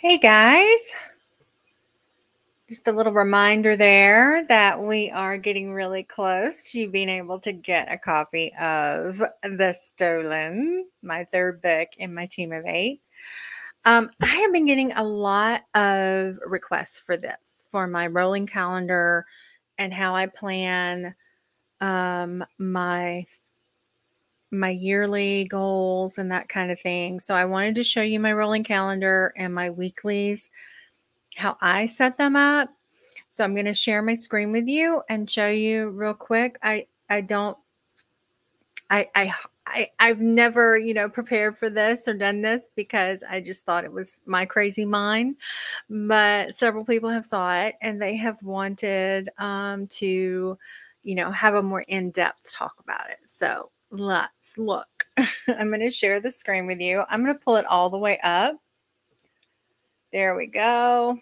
Hey guys, just a little reminder there that we are getting really close to being able to get a copy of The Stolen, my third book in my team of 8. I have been getting a lot of requests for this, for my rolling calendar and how I plan my yearly goals and that kind of thing. So I wanted to show you my rolling calendar and my weeklies, how I set them up. So I'm going to share my screen with you and show you real quick. I've never, prepared for this or done this because I just thought it was my crazy mind. But several people have saw it and they have wanted to, have a more in-depth talk about it. So let's look. I'm going to share the screen with you. I'm going to pull it all the way up. There we go. All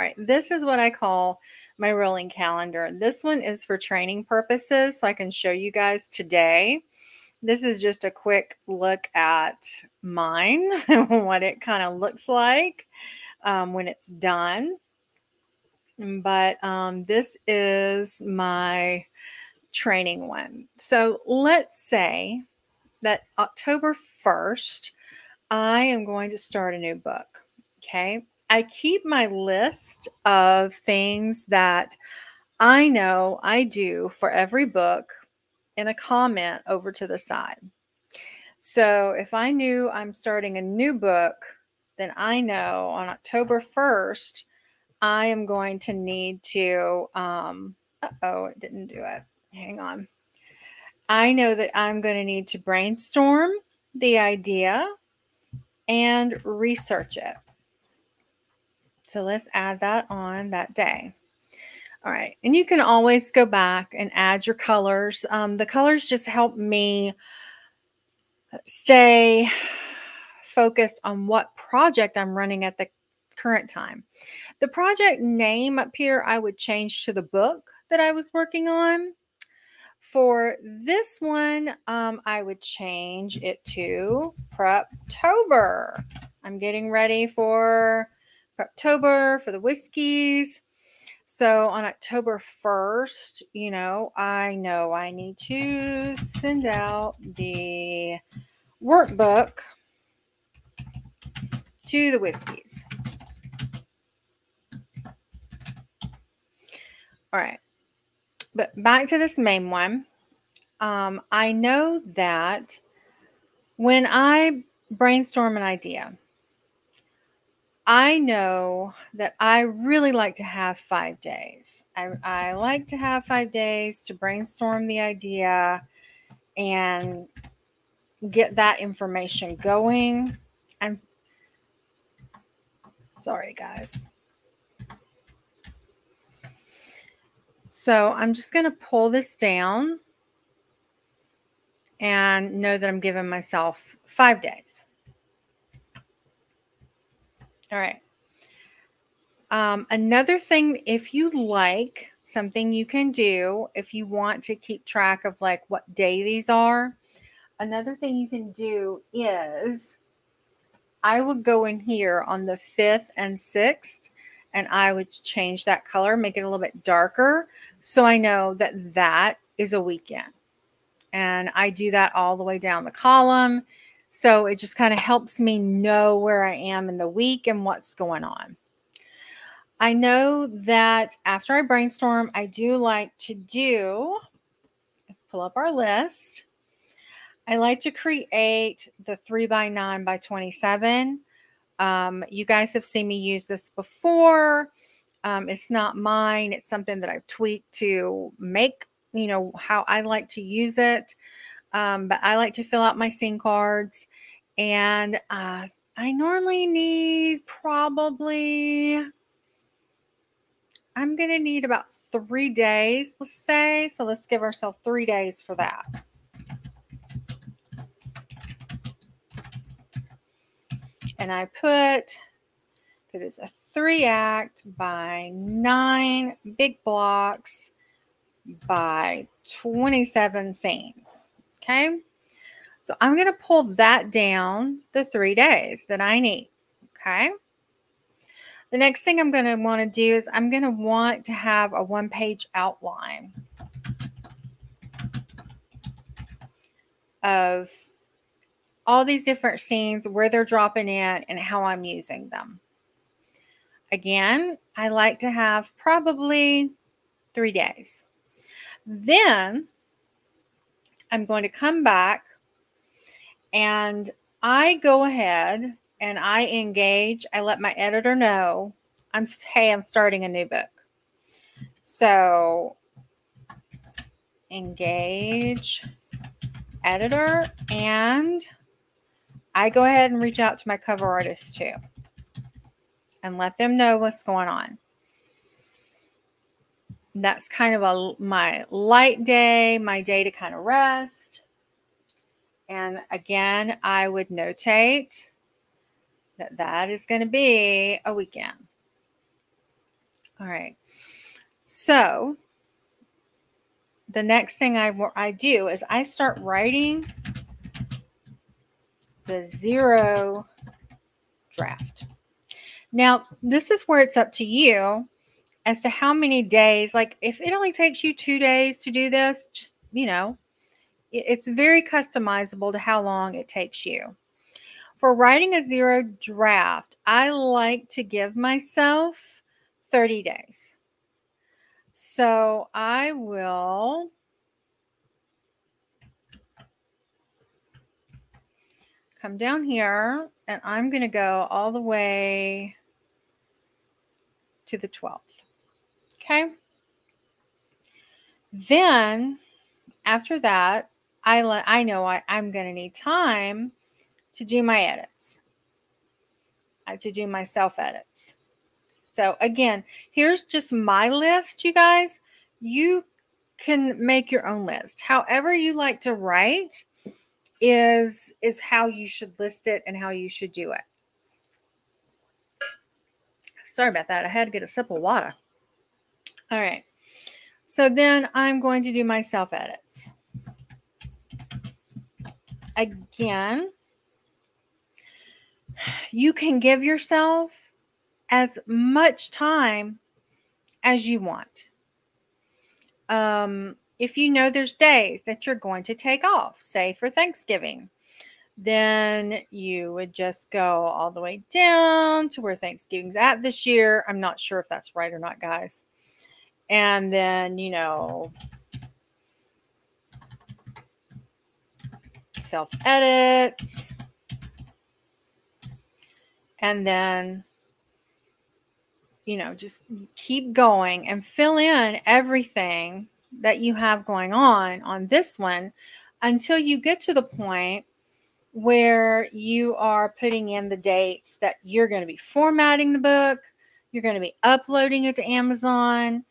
right, this is what I call my rolling calendar. This one is for training purposes, so I can show you guys today. This is just a quick look at mine, what it kind of looks like when it's done. But this is my training one. So let's say that October 1st, I am going to start a new book. Okay. I keep my list of things that I know I do for every book in a comment over to the side. So if I knew I'm starting a new book, then I know on October 1st, I am going to need to, it didn't do it. Hang on. I know that I'm going to need to brainstorm the idea and research it. So let's add that on that day. All right. And you can always go back and add your colors. The colors just help me stay focused on what project I'm running at the current time. The project name up here, I would change to the book that I was working on. For this one, I would change it to Preptober. I'm getting ready for Preptober for the whiskeys. So on October 1st, I know I need to send out the workbook to the whiskeys. All right. But back to this main one. I know that when I brainstorm an idea, I know that I really like to have 5 days. I like to have 5 days to brainstorm the idea and get that information going. I'm sorry, guys. So I'm just going to pull this down and know that I'm giving myself 5 days. All right. Another thing, if you like, something you can do if you want to keep track of like what day these are, another thing you can do is I would go in here on the 5th and 6th and I would change that color, make it a little bit darker, so I know that that is a weekend. And I do that all the way down the column. So it just kind of helps me know where I am in the week and what's going on. I know that after I brainstorm, I do like to do, let's pull up our list. I like to create the 3x9 by 27. You guys have seen me use this before. It's not mine. It's something that I've tweaked to make, how I like to use it. But I like to fill out my scene cards. And I normally need I'm going to need about 3 days, let's say. So let's give ourselves 3 days for that. And I put, because it's a 3-act by 9 big blocks by 27 scenes. Okay. So I'm going to pull that down the 3 days that I need. Okay. The next thing I'm going to want to do is I'm going to want to have a one-page outline of all these different scenes, where they're dropping in, and how I'm using them. Again, I like to have probably 3 days. Then I'm going to come back and I go ahead and I engage. I let my editor know hey, I'm starting a new book. So engage editor, and I go ahead and reach out to my cover artist too and let them know what's going on. That's kind of my light day, my day to kind of rest. And again, I would notate that that is going to be a weekend. All right. So the next thing I do is I start writing the 0 draft. Now, this is where it's up to you as to how many days. Like, if it only takes you 2 days to do this, just, it's very customizable to how long it takes you. For writing a 0 draft, I like to give myself 30 days. So I will come down here and I'm going to go all the way to the 12th. Okay. Then after that, I know I'm going to need time to do my edits, to do my self edits. So again, here's just my list, you guys. You can make your own list. However you like to write is how you should list it and how you should do it. Sorry about that. I had to get a sip of water. All right. So then I'm going to do my self edits. Again, you can give yourself as much time as you want. If you know there's days that you're going to take off, say for Thanksgiving, then you would just go all the way down to where Thanksgiving's at this year. I'm not sure if that's right or not, guys. And then, self edits. And then, just keep going and fill in everything that you have going on this one until you get to the point where you are putting in the dates that you're going to be formatting the book. You're going to be uploading it to Amazon,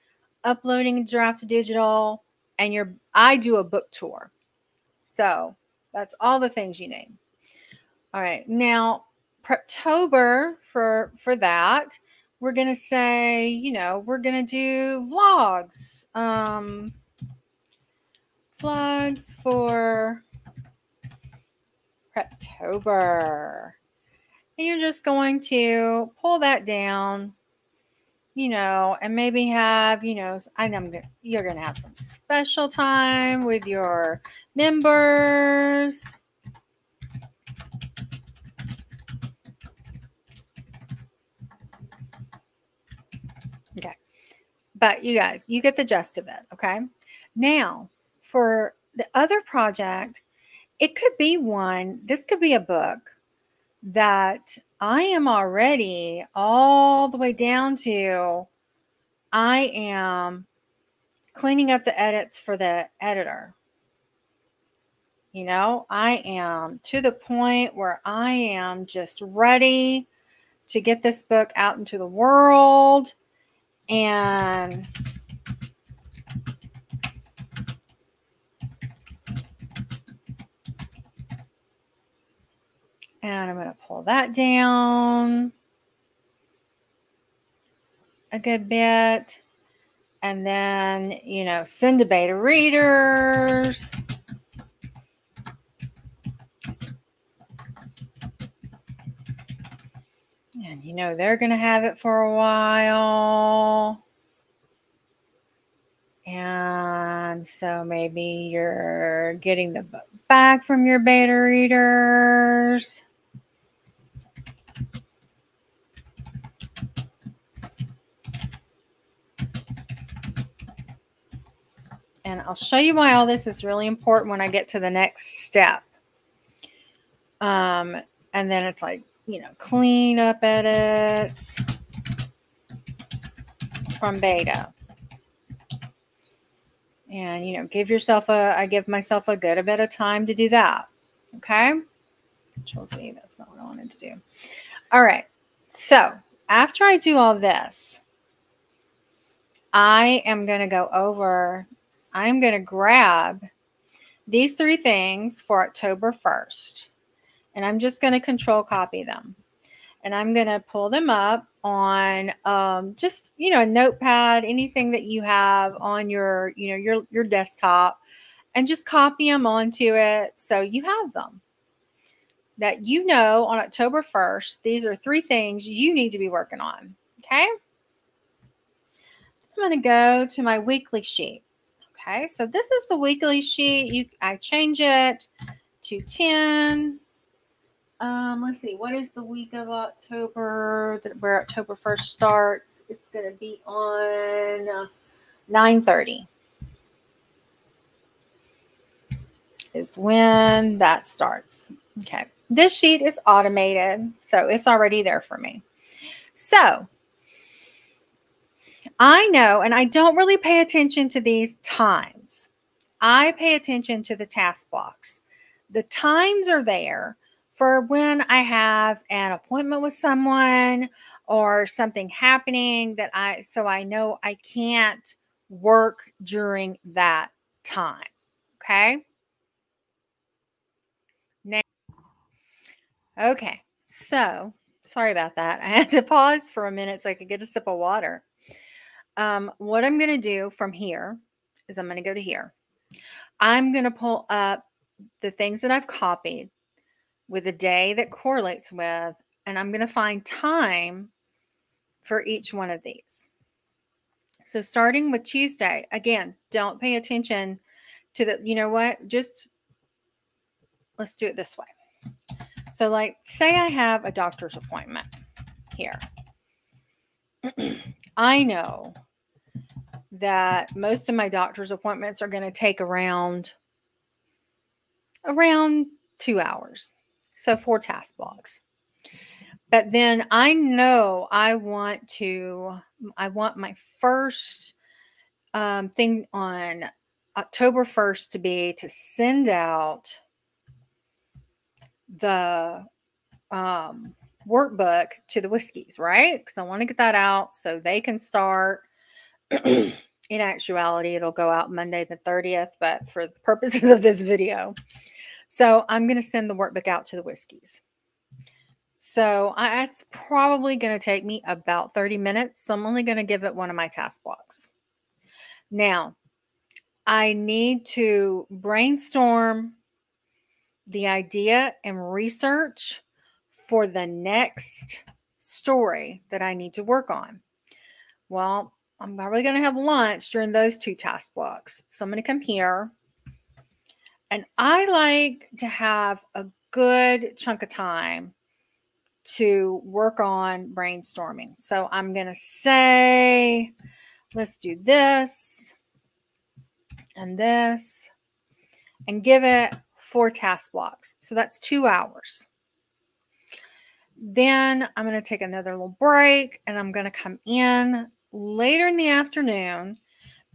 uploading a draft to digital, and I do a book tour. So that's all the things you need. All right. Now, Preptober for that, we're going to say, we're going to do vlogs. Vlogs for Preptober. And you're just going to pull that down, and maybe have, you're going to have some special time with your members. Okay. But you guys, you get the gist of it. Okay. Now, for the other project, it could be this could be a book that I am already all the way down to, I am cleaning up the edits for the editor. I am to the point where I am just ready to get this book out into the world. And I'm going to pull that down a good bit. And then, send to beta readers. And you know they're going to have it for a while. And so maybe you're getting the book back from your beta readers. And I'll show you why all this is really important when I get to the next step. And then it's like, you know, clean up edits from beta. And, you know, I give myself a good bit of time to do that. Okay. Control Z, that's not what I wanted to do. All right. So after I do all this, I am going to go over, I'm going to grab these 3 things for October 1st. And I'm just going to control copy them. And I'm going to pull them up on just, you know, a notepad, anything that you have on your, you know, your desktop, and just copy them onto it so you have them. That you know on October 1st, these are 3 things you need to be working on. Okay. I'm going to go to my weekly sheet. Okay. So this is the weekly sheet. I change it to 10. Let's see, what is the week of October where October 1st starts? It's going to be on 9/30 is when that starts. Okay. This sheet is automated, so it's already there for me. So I know, and I don't really pay attention to these times. I pay attention to the task blocks. The times are there for when I have an appointment with someone or something happening so I know I can't work during that time. Okay. Now, okay. So sorry about that. I had to pause for a minute so I could get a sip of water. What I'm going to do from here is I'm going to go to here. I'm going to pull up the things that I've copied with a day that correlates with, and I'm going to find time for each one of these. So starting with Tuesday, again, don't pay attention to the, you know what, let's do it this way. So like, say I have a doctor's appointment here. I know that most of my doctor's appointments are going to take around 2 hours. So 4 task blocks. But then I know I want my first thing on October 1st to be to send out the workbook to the whiskeys, right? Because I want to get that out so they can start. In actuality, it'll go out Monday the 30th, but for the purposes of this video. So I'm going to send the workbook out to the whiskeys. So it's probably going to take me about 30 minutes. So I'm only going to give it one of my task blocks. Now, I need to brainstorm the idea and research for the next story that I need to work on. Well, I'm probably going to have lunch during those 2 task blocks. So I'm going to come here. And I like to have a good chunk of time to work on brainstorming. So I'm going to say, let's do this and this and give it 4 task blocks. So that's 2 hours. Then I'm going to take another little break and I'm going to come in later in the afternoon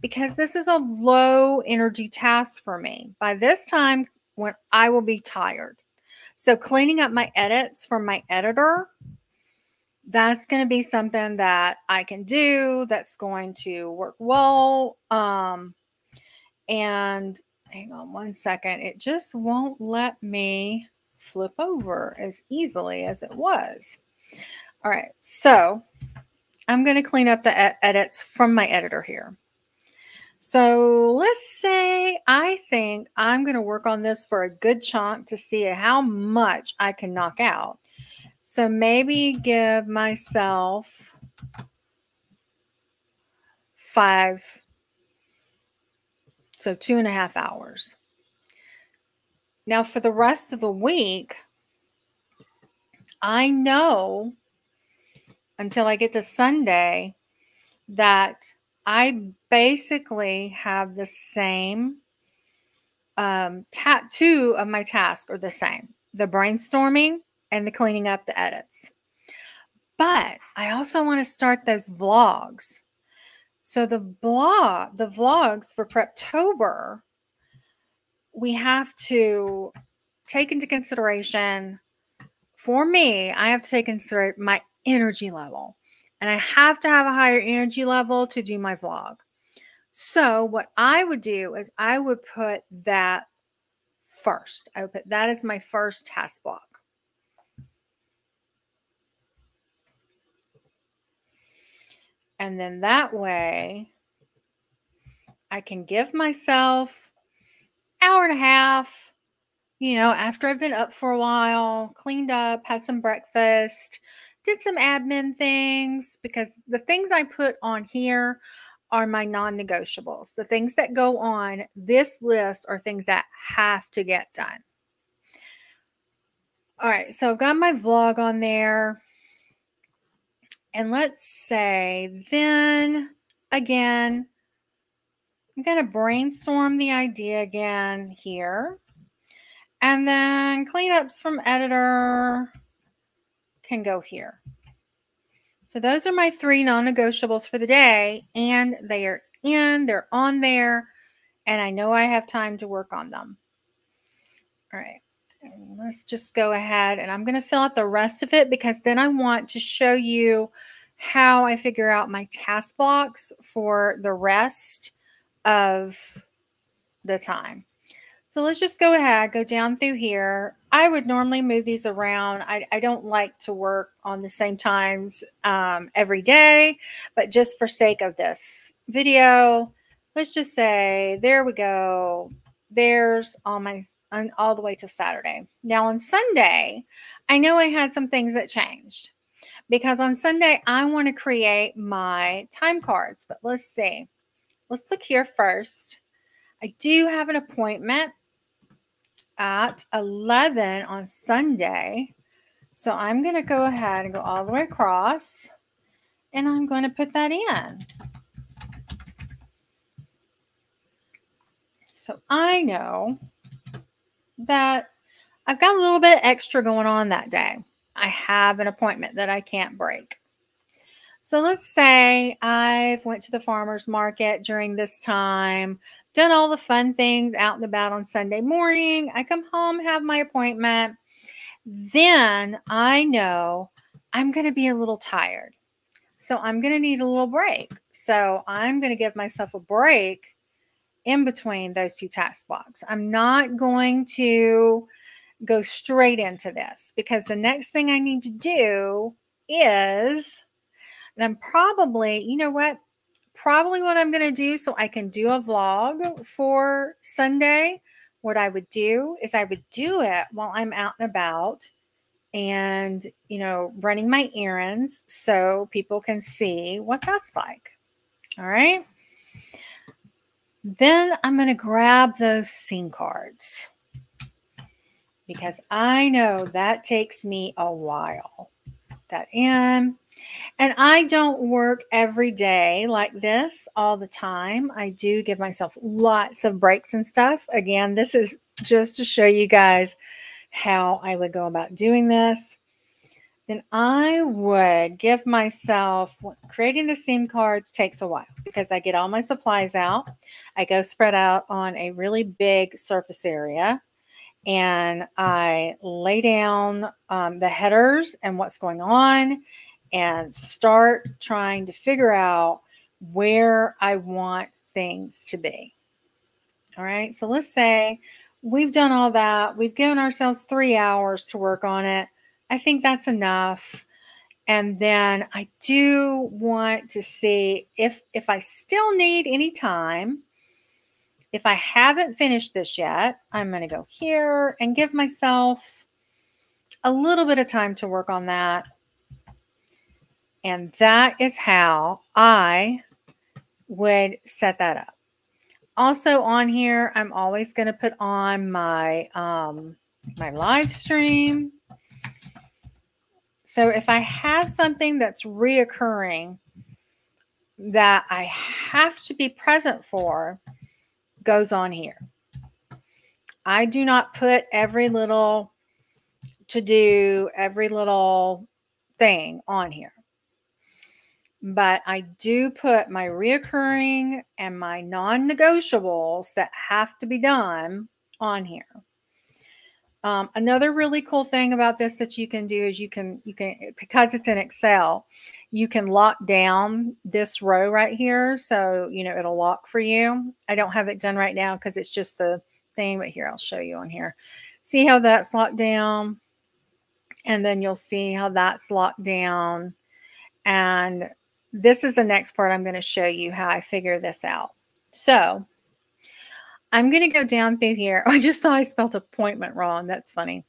because this is a low energy task for me. By this time, when I will be tired. So cleaning up my edits from my editor, that's going to be something that I can do. That's going to work well. And hang on one second. It just won't let me flip over as easily as it was. All right. So I'm going to clean up the edits from my editor here. So let's say I think I'm going to work on this for a good chunk to see how much I can knock out. So maybe give myself 5, so 2.5 hours. Now for the rest of the week, I know until I get to Sunday that I basically have the same, 2 of my tasks are the same, the brainstorming and the cleaning up the edits. But I also want to start those vlogs. So the vlogs for Preptober, we have to take into consideration, for me, I have to take into my energy level. And I have to have a higher energy level to do my vlog. So what I would do is I would put that first. I would put that as my first task block. And then that way I can give myself hour and a half, after I've been up for a while, cleaned up, had some breakfast, did some admin things, because the things I put on here are my non-negotiables. The things that go on this list are things that have to get done. All right, so I've got my vlog on there. And let's say then again, I'm going to brainstorm the idea again here. And then cleanups from editor can go here. So those are my 3 non-negotiables for the day, and they're on there, and I know I have time to work on them. All right, let's just go ahead, and I'm going to fill out the rest of it, because then I want to show you how I figure out my task blocks for the rest of the time. So let's just go ahead, go down through here. I would normally move these around. I don't like to work on the same times every day, but just for sake of this video, let's just say, there we go. There's all the way to Saturday. Now on Sunday, I know I had some things that changed, because on Sunday, I want to create my time cards, but let's see. Let's look here first. I do have an appointment at 11 on Sunday. So I'm going to go ahead and go all the way across, and I'm going to put that in. So I know that I've got a little bit extra going on that day. I have an appointment that I can't break. So let's say I've went to the farmer's market during this time, done all the fun things out and about on Sunday morning. I come home, have my appointment. Then I know I'm going to be a little tired. So I'm going to need a little break. So I'm going to give myself a break in between those 2 task blocks. I'm not going to go straight into this, because the next thing I need to do is, and I'm probably, probably what I'm going to do, so I can do a vlog for Sunday, what I would do is I would do it while I'm out and about and, running my errands, so people can see what that's like. All right. Then I'm going to grab those scene cards, because I know that takes me a while. Put that in. And I don't work every day like this all the time. I do give myself lots of breaks and stuff. Again, this is just to show you guys how I would go about doing this. Then I would give myself, creating the scene cards takes a while, because I get all my supplies out. I go spread out on a really big surface area, and I lay down the headers and what's going on, and start trying to figure out where I want things to be. All right. So let's say we've done all that. We've given ourselves 3 hours to work on it. I think that's enough. And then I do want to see if I still need any time. If I haven't finished this yet, I'm going to go here and give myself a little bit of time to work on that. And that is how I would set that up. Also on here, I'm always going to put on my my live stream. So if I have something that's reoccurring that I have to be present for, goes on here. I do not put every little to do, every little thing on here. But I do put my reoccurring and my non-negotiables that have to be done on here. Another really cool thing about this that you can do is you can, because it's in Excel, you can lock down this row right here. So, it'll lock for you. I don't have it done right now because it's just the thing, but here, I'll show you on here. See how that's locked down? And then you'll see how that's locked down. And this is the next part. I'm going to show you how I figure this out. So I'm going to go down through here. I just saw I spelled appointment wrong. That's funny.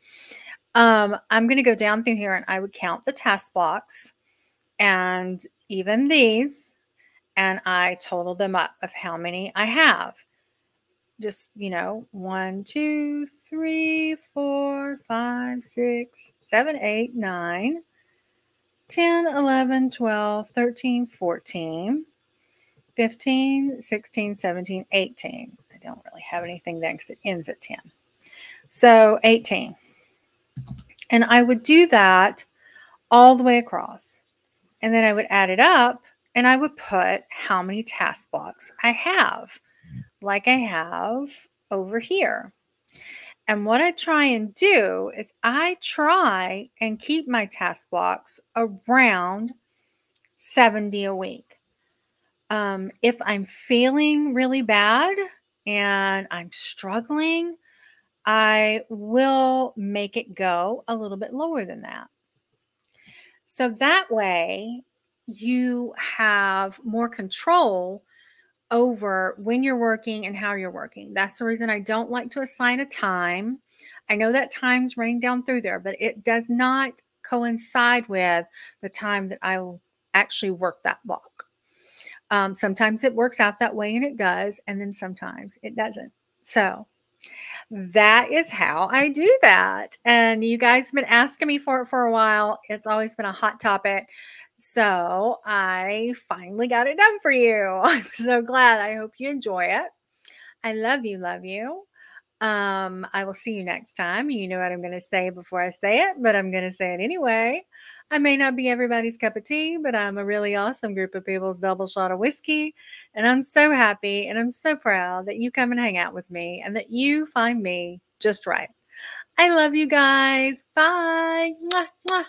I'm going to go down through here and I would count the task blocks and even these, and I total them up of how many I have. Just, 1, 2, 3, 4, 5, 6, 7, 8, 9, 10, 11, 12, 13, 14, 15, 16, 17, 18. I don't really have anything there because it ends at 10. So 18. And I would do that all the way across. And then I would add it up and I would put how many task blocks I have, like I have over here. And what I try and do is I try and keep my task blocks around 70 a week. If I'm feeling really bad and I'm struggling, I will make it go a little bit lower than that. So that way you have more control over when you're working and how you're working. That's the reason I don't like to assign a time. I know that time's running down through there, but it does not coincide with the time that I will actually work that block. Sometimes it works out that way and it does, and then sometimes it doesn't. So that is how I do that. And you guys have been asking me for it for a while. It's always been a hot topic. So I finally got it done for you. I'm so glad. I hope you enjoy it. I love you. Love you. I will see you next time. You know what I'm going to say before I say it, but I'm going to say it anyway. I may not be everybody's cup of tea, but I'm a really awesome group of people's double shot of whiskey. And I'm so happy and I'm so proud that you come and hang out with me and that you find me just right. I love you guys. Bye. Mwah, mwah.